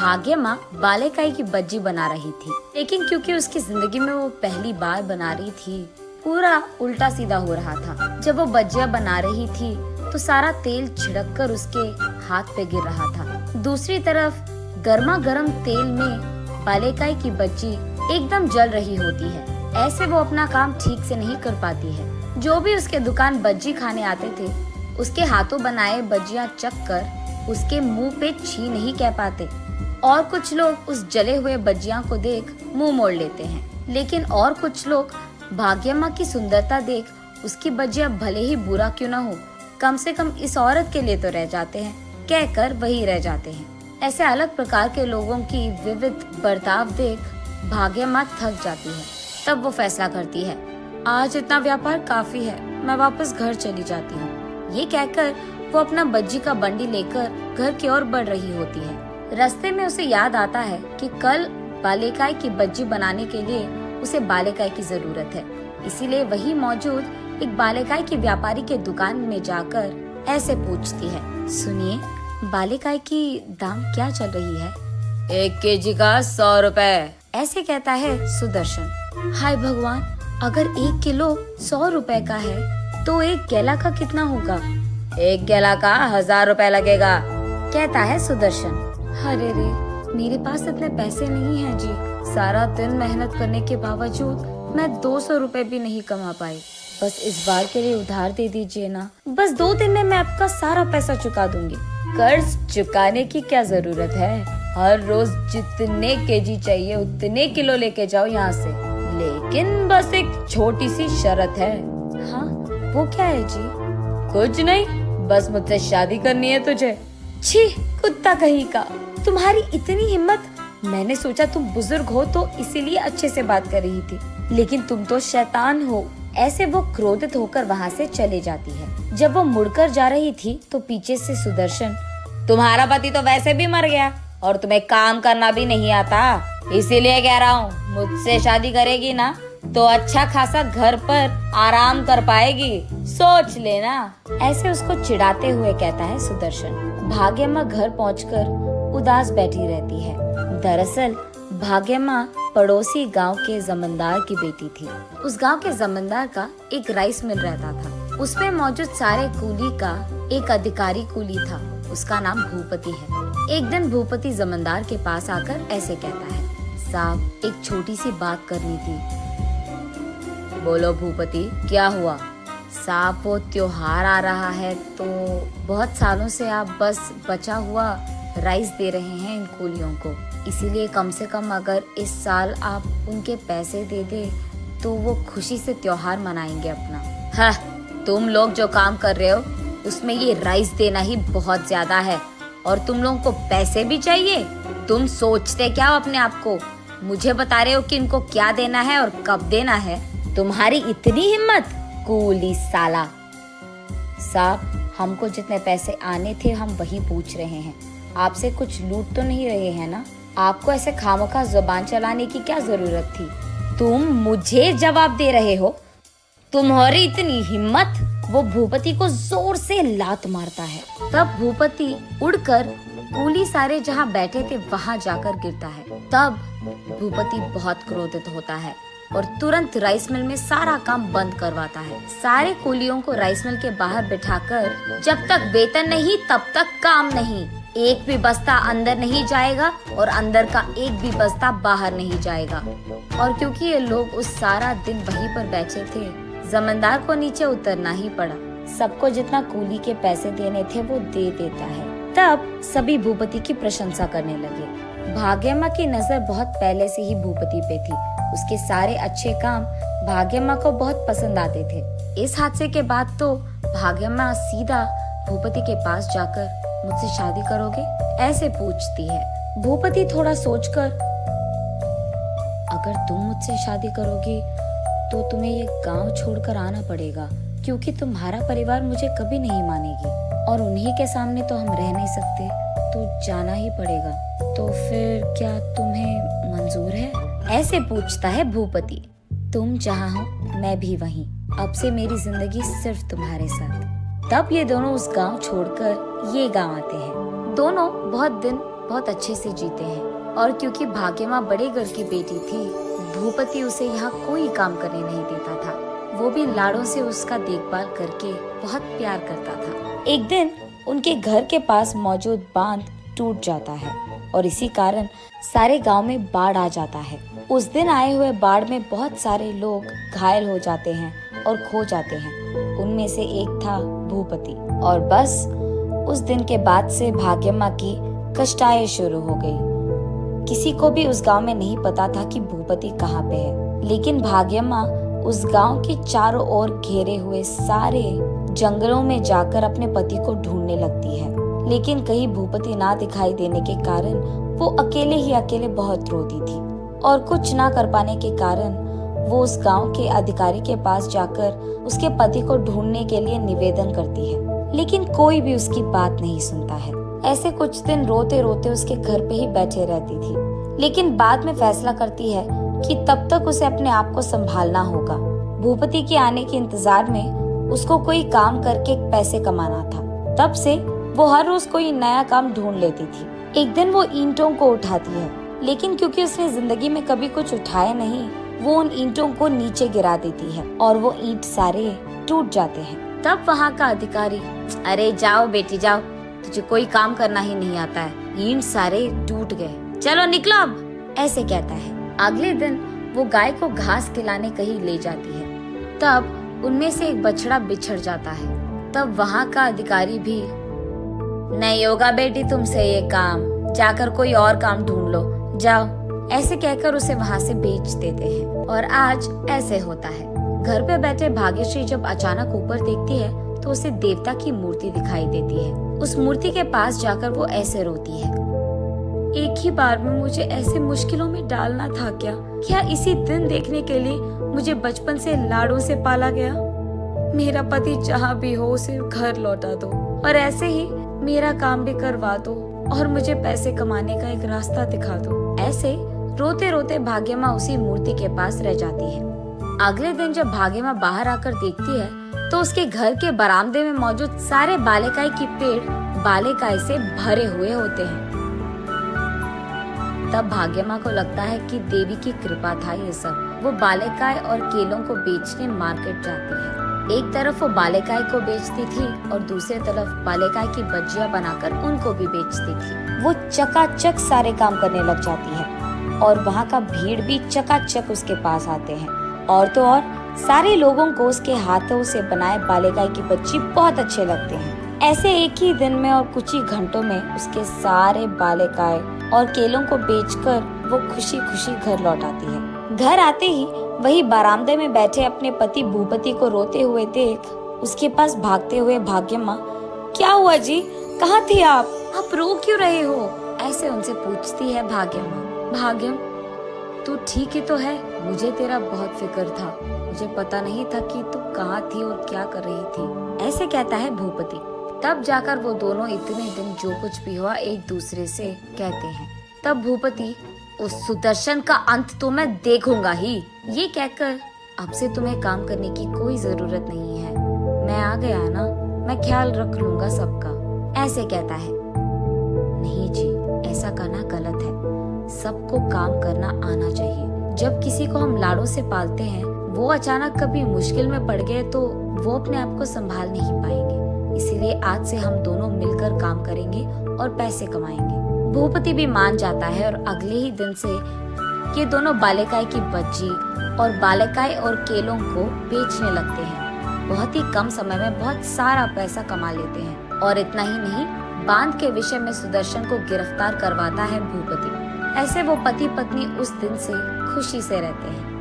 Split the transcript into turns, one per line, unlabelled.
भाग्य माँ बालेकाई की बज्जी बना रही थी, लेकिन क्योंकि उसकी जिंदगी में वो पहली बार बना रही थी, पूरा उल्टा सीधा हो रहा था। जब वो बज्जियां बना रही थी तो सारा तेल छिड़क कर उसके हाथ पे गिर रहा था। दूसरी तरफ गर्मा गर्म तेल में बालेकाई की बज्जी एकदम जल रही होती है। ऐसे वो अपना काम ठीक से नहीं कर पाती है। जो भी उसके दुकान बज्जी खाने आते थे, उसके हाथों बनाए बज्जियां चख कर उसके मुंह पे छी नहीं कह पाते, और कुछ लोग उस जले हुए बज्जियां को देख मुंह मोड़ लेते हैं। लेकिन और कुछ लोग भाग्यम्मा की सुंदरता देख उसकी बज्जियां भले ही बुरा क्यों न हो, कम से कम इस औरत के लिए तो रह जाते हैं, कहकर वही रह जाते हैं। ऐसे अलग प्रकार के लोगों की विविध बर्ताव देख भाग्यम्मा थक जाती है। तब वो फैसला करती है, आज इतना व्यापार काफी है, मैं वापस घर चली जाती हूँ। ये कहकर वो अपना बज्जी का बंडी लेकर घर की ओर बढ़ रही होती है। रास्ते में उसे याद आता है कि कल बालेकाई की बज्जी बनाने के लिए उसे बालेकाई की जरूरत है। इसीलिए वही मौजूद एक बालेकाई के व्यापारी के दुकान में जाकर ऐसे पूछती है, सुनिए, बालेकाई की दाम क्या चल रही है? 1 केजी का 100 रुपए, ऐसे कहता है सुदर्शन। हाय भगवान, अगर 1 किलो 100 रुपए का है तो 1 केला का कितना होगा? 1 केला का 1000 रुपए लगेगा, कहता है सुदर्शन। अरे रे, मेरे पास इतने पैसे नहीं हैं जी। सारा दिन मेहनत करने के बावजूद मैं 200 रुपए भी नहीं कमा पाई। बस इस बार के लिए उधार दे दीजिए ना। बस 2 दिन में मैं आपका सारा पैसा चुका दूंगी। कर्ज चुकाने की क्या जरूरत है? हर रोज जितने केजी चाहिए उतने किलो लेके जाओ यहाँ से। लेकिन बस एक छोटी सी शर्त है। हाँ, वो क्या है जी? कुछ नहीं, बस मुझसे शादी करनी है तुझे। छी, कुत्ता कहीं का, तुम्हारी इतनी हिम्मत। मैंने सोचा तुम बुजुर्ग हो तो इसीलिए अच्छे से बात कर रही थी, लेकिन तुम तो शैतान हो। ऐसे वो क्रोधित होकर वहाँ से चले जाती है। जब वो मुड़कर जा रही थी तो पीछे से सुदर्शन, तुम्हारा पति तो वैसे भी मर गया और तुम्हें काम करना भी नहीं आता, इसीलिए कह रहा हूँ, मुझसे शादी करेगी ना तो अच्छा खासा घर पर आराम कर पाएगी, सोच लेना। ऐसे उसको चिढ़ाते हुए कहता है सुदर्शन। भाग्यम्मा घर पहुंचकर उदास बैठी रहती है। दरअसल भाग्यम्मा पड़ोसी गांव के जमींदार की बेटी थी। उस गांव के जमींदार का एक राइस मिल रहता था। उसमें मौजूद सारे कूली का एक अधिकारी कूली था, उसका नाम भूपति है। एक दिन भूपति जमींदार के पास आकर ऐसे कहता है, साहब, एक छोटी सी बात करनी थी। बोलो भूपति, क्या हुआ? साहब, वो त्योहार आ रहा है तो बहुत सालों से आप बस बचा हुआ राइस दे रहे हैं इन कूलियों को, इसीलिए कम से कम अगर इस साल आप उनके पैसे दे दे तो वो खुशी से त्योहार मनाएंगे अपना। हाँ, तुम लोग जो काम कर रहे हो उसमें ये राइस देना ही बहुत ज्यादा है, और तुम लोगों को पैसे भी चाहिए। तुम सोचते क्या हो अपने आप को? मुझे बता रहे हो कि इनको क्या देना है और कब देना है? तुम्हारी इतनी हिम्मत, कूली साला। साहब, हमको जितने पैसे आने थे हम वही पूछ रहे हैं, आपसे कुछ लूट तो नहीं रहे हैं ना? आपको ऐसे खामखा जुबान चलाने की क्या जरूरत थी? तुम मुझे जवाब दे रहे हो? तुम्हारी इतनी हिम्मत? वो भूपति को जोर से लात मारता है। तब भूपति उड़कर कूली सारे जहाँ बैठे थे वहाँ जाकर गिरता है। तब भूपति बहुत क्रोधित होता है और तुरंत राइस मिल में सारा काम बंद करवाता है। सारे कूलियों को राइस मिल के बाहर बिठाकर, जब तक वेतन नहीं तब तक काम नहीं, एक भी बस्ता अंदर नहीं जाएगा और अंदर का एक भी बस्ता बाहर नहीं जाएगा। और क्योंकि ये लोग उस सारा दिन वहीं पर बैठे थे, जमींदार को नीचे उतरना ही पड़ा। सबको जितना कूली के पैसे देने थे वो दे देता है। तब सभी भूपति की प्रशंसा करने लगे। भाग्यम्मा की नजर बहुत पहले से ही भूपति पे थी। उसके सारे अच्छे काम भाग्यम्मा को बहुत पसंद आते थे। इस हादसे के बाद तो भाग्यम्मा सीधा भूपति के पास जाकर, मुझसे शादी करोगे? ऐसे पूछती है। भूपति थोड़ा सोचकर, अगर तुम मुझसे शादी करोगी तो तुम्हें ये गांव छोड़कर आना पड़ेगा, क्योंकि तुम्हारा परिवार मुझे कभी नहीं मानेगी और उन्हीं के सामने तो हम रह नहीं सकते, तो जाना ही पड़ेगा। तो फिर क्या तुम्हें मंजूर है? ऐसे पूछता है भूपति। तुम जहाँ हो मैं भी वहीं, अब से मेरी जिंदगी सिर्फ तुम्हारे साथ। तब ये दोनों उस गांव छोड़कर ये गांव आते हैं। दोनों बहुत दिन बहुत अच्छे से जीते हैं। और क्योंकि भाग्यम्मा बड़े घर की बेटी थी, भूपति उसे यहाँ कोई काम करने नहीं देता था। वो भी लाड़ों से उसका देखभाल करके बहुत प्यार करता था। एक दिन उनके घर के पास मौजूद बांध टूट जाता है और इसी कारण सारे गांव में बाढ़ आ जाता है। उस दिन आए हुए बाढ़ में बहुत सारे लोग घायल हो जाते हैं और खो जाते हैं। उनमें से एक था भूपति। और बस उस दिन के बाद से भाग्यम्मा की कष्टाएं शुरू हो गई। किसी को भी उस गांव में नहीं पता था कि भूपति कहाँ पे है, लेकिन भाग्यम्मा उस गांव के चारों ओर घेरे हुए सारे जंगलों में जाकर अपने पति को ढूंढने लगती है। लेकिन कहीं भूपति ना दिखाई देने के कारण वो अकेले ही अकेले बहुत रोती थी और कुछ ना कर पाने के कारण वो उस गांव के अधिकारी के पास जाकर उसके पति को ढूंढने के लिए निवेदन करती है, लेकिन कोई भी उसकी बात नहीं सुनता है। ऐसे कुछ दिन रोते रोते उसके घर पे ही बैठे रहती थी, लेकिन बाद में फैसला करती है कि तब तक उसे अपने आप को संभालना होगा। भूपति के आने के इंतजार में उसको कोई काम करके पैसे कमाना था। तब से वो हर रोज कोई नया काम ढूंढ लेती थी। एक दिन वो ईंटों को उठाती है, लेकिन क्योंकि उसने जिंदगी में कभी कुछ उठाया नहीं, वो उन ईंटों को नीचे गिरा देती है और वो ईंट सारे टूट जाते हैं। तब वहाँ का अधिकारी, अरे जाओ बेटी जाओ, तुझे कोई काम करना ही नहीं आता है, ईंट सारे टूट गए, चलो निकलो अब, ऐसे कहता है। अगले दिन वो गाय को घास खिलाने कहीं ले जाती है। तब उनमें से एक बछड़ा बिछड़ जाता है। तब वहाँ का अधिकारी भी, नहीं होगा बेटी तुमसे ये काम, जाकर कोई और काम ढूंढ लो, जाओ, ऐसे कहकर उसे वहाँ से बेच देते हैं। और आज ऐसे होता है। घर पे बैठे भाग्यश्री जब अचानक ऊपर देखती है तो उसे देवता की मूर्ति दिखाई देती है। उस मूर्ति के पास जाकर वो ऐसे रोती है, एक ही बार में मुझे ऐसे मुश्किलों में डालना था क्या? क्या इसी दिन देखने के लिए मुझे बचपन से लाड़ों से पाला गया? मेरा पति जहाँ भी हो उसे घर लौटा दो और ऐसे ही मेरा काम भी करवा दो और मुझे पैसे कमाने का एक रास्ता दिखा दो। ऐसे रोते रोते भाग्यम्मा उसी मूर्ति के पास रह जाती है। अगले दिन जब भाग्यम्मा बाहर आकर देखती है तो उसके घर के बरामदे में मौजूद सारे बालेकाई के पेड़ बालेकाई से भरे हुए होते हैं। तब भाग्यम्मा को लगता है कि देवी की कृपा था ये सब। वो बालेकाई और केलों को बेचने मार्केट जाती है। एक तरफ वो बालेकाई को बेचती थी और दूसरी तरफ बालेकाई की बज्जियां बनाकर उनको भी बेचती थी। वो चकाचक सारे काम करने लग जाती है और वहाँ का भीड़ भी चकाचक उसके पास आते हैं। और तो और सारे लोगों को उसके हाथों से बनाए बालेकाई की बच्ची बहुत अच्छे लगते हैं। ऐसे एक ही दिन में और कुछ ही घंटों में उसके सारे बालेकाई और केलों को बेचकर वो खुशी खुशी घर लौट आती है। घर आते ही वही बरामदे में बैठे अपने पति भूपति को रोते हुए देख उसके पास भागते हुए भाग्यम्मा, क्या हुआ जी, कहाँ थी आप रो क्यों रहे हो? ऐसे उनसे पूछती है भाग्यम्मा। भाग्यम, तू ठीक ही तो है? मुझे तेरा बहुत फिक्र था, मुझे पता नहीं था कि तू कहाँ थी और क्या कर रही थी, ऐसे कहता है भूपति। तब जाकर वो दोनों इतने दिन जो कुछ भी हुआ एक दूसरे से कहते हैं। तब भूपति, उस सुदर्शन का अंत तो मैं देखूंगा ही, ये कहकर अब से तुम्हें काम करने की कोई जरूरत नहीं है, मैं आ गया ना, मैं ख्याल रख लूंगा सबका, ऐसे कहता है। नहीं जी, ऐसा करना गलत है, सबको काम करना आना चाहिए। जब किसी को हम लाड़ों से पालते हैं, वो अचानक कभी मुश्किल में पड़ गए तो वो अपने आप को संभाल नहीं पाएंगे। इसीलिए आज से हम दोनों मिलकर काम करेंगे और पैसे कमाएंगे। भूपति भी मान जाता है और अगले ही दिन से ये दोनों बालेकाई की बज्जी और बालेकाई और केलों को बेचने लगते हैं। बहुत ही कम समय में बहुत सारा पैसा कमा लेते हैं। और इतना ही नहीं, बांध के विषय में सुदर्शन को गिरफ्तार करवाता है भूपति। ऐसे वो पति पत्नी उस दिन से खुशी से रहते हैं।